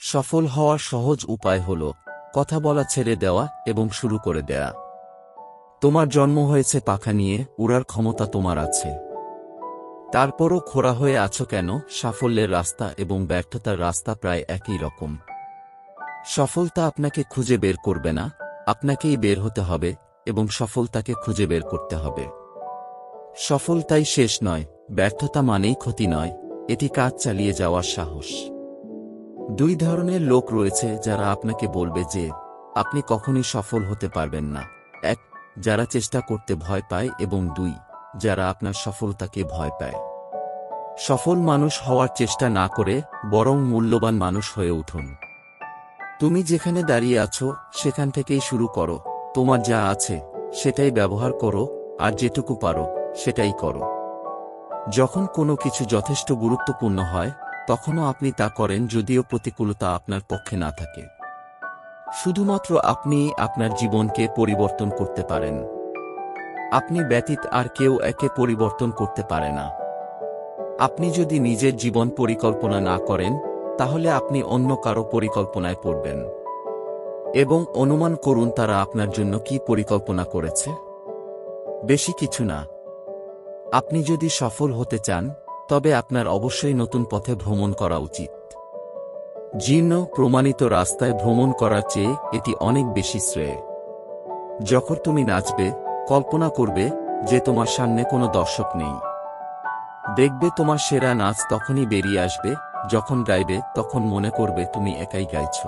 সফল হওয়ার সহজ উপায় হল কথা বলা ছেড়ে দেওয়া এবং শুরু করে দেয়া। তোমার জন্ম হয়েছে পাখা নিয়ে, উড়ার ক্ষমতা তোমার আছে। তারপরও খোঁড়া হয়ে আছো কেন? সাফল্যের রাস্তা এবং ব্যর্থতার রাস্তা প্রায় একই রকম। সফলতা আপনাকে খুঁজে বের করবে না, আপনাকেই বের হতে হবে এবং সফলতাকে খুঁজে বের করতে হবে। সফলতাই শেষ নয়, ব্যর্থতা মানেই ক্ষতি নয়, এটি কাজ চালিয়ে যাওয়ার সাহস। দুই ধরনের লোক রয়েছে যারা আপনাকে বলবে যে আপনি কখনই সফল হতে পারবেন না। এক, যারা চেষ্টা করতে ভয় পায়, এবং দুই, যারা আপনার সফলতাকে ভয় পায়। সফল মানুষ হওয়ার চেষ্টা না করে বরং মূল্যবান মানুষ হয়ে উঠুন। তুমি যেখানে দাঁড়িয়ে আছো সেখান থেকেই শুরু করো। তোমার যা আছে সেটাই ব্যবহার করো, আর যেটুকু পারো সেটাই করো। যখন কোনো কিছু যথেষ্ট গুরুত্বপূর্ণ হয় তখনও আপনি তা করেন, যদিও প্রতিকূলতা আপনার পক্ষে না থাকে। শুধুমাত্র আপনি আপনার জীবনকে পরিবর্তন করতে পারেন। আপনি ব্যতীত আর কেউ একে পরিবর্তন করতে পারে না। আপনি যদি নিজের জীবন পরিকল্পনা না করেন তাহলে আপনি অন্য কারো পরিকল্পনায় পড়বেন এবং অনুমান করুন তারা আপনার জন্য কি পরিকল্পনা করেছে। বেশি কিছু না। আপনি যদি সফল হতে চান তবে আপনার অবশ্যই নতুন পথে ভ্রমণ করা উচিত। জীর্ণ প্রমাণিত রাস্তায় ভ্রমণ করার চেয়ে এটি অনেক বেশি শ্রেয়। যখন তুমি নাচবে, কল্পনা করবে যে তোমার সামনে কোনো দর্শক নেই। দেখবে তোমার সেরা নাচ তখনই বেরিয়ে আসবে যখন গাইবে, তখন মনে করবে তুমি একাই গাইছ,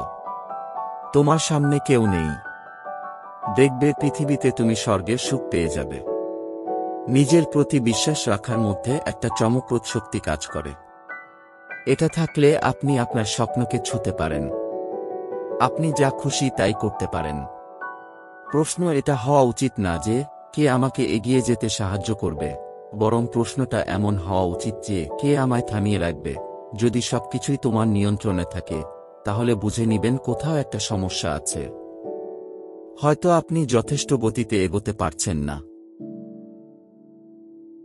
তোমার সামনে কেউ নেই। দেখবে পৃথিবীতে তুমি স্বর্গের সুখ পেয়ে যাবে। নিজের প্রতি বিশ্বাস রাখার মধ্যে একটা চমকপ্রদ শক্তি কাজ করে। এটা থাকলে আপনি আপনার স্বপ্নকে ছুঁতে পারেন। আপনি যা খুশি তাই করতে পারেন। প্রশ্ন এটা হওয়া উচিত না যে কে আমাকে এগিয়ে যেতে সাহায্য করবে, বরং প্রশ্নটা এমন হওয়া উচিত যে কে আমায় থামিয়ে রাখবে। যদি সবকিছুই তোমার নিয়ন্ত্রণে থাকে তাহলে বুঝে নিবেন কোথাও একটা সমস্যা আছে। হয়তো আপনি যথেষ্ট গতিতে এগোতে পারছেন না।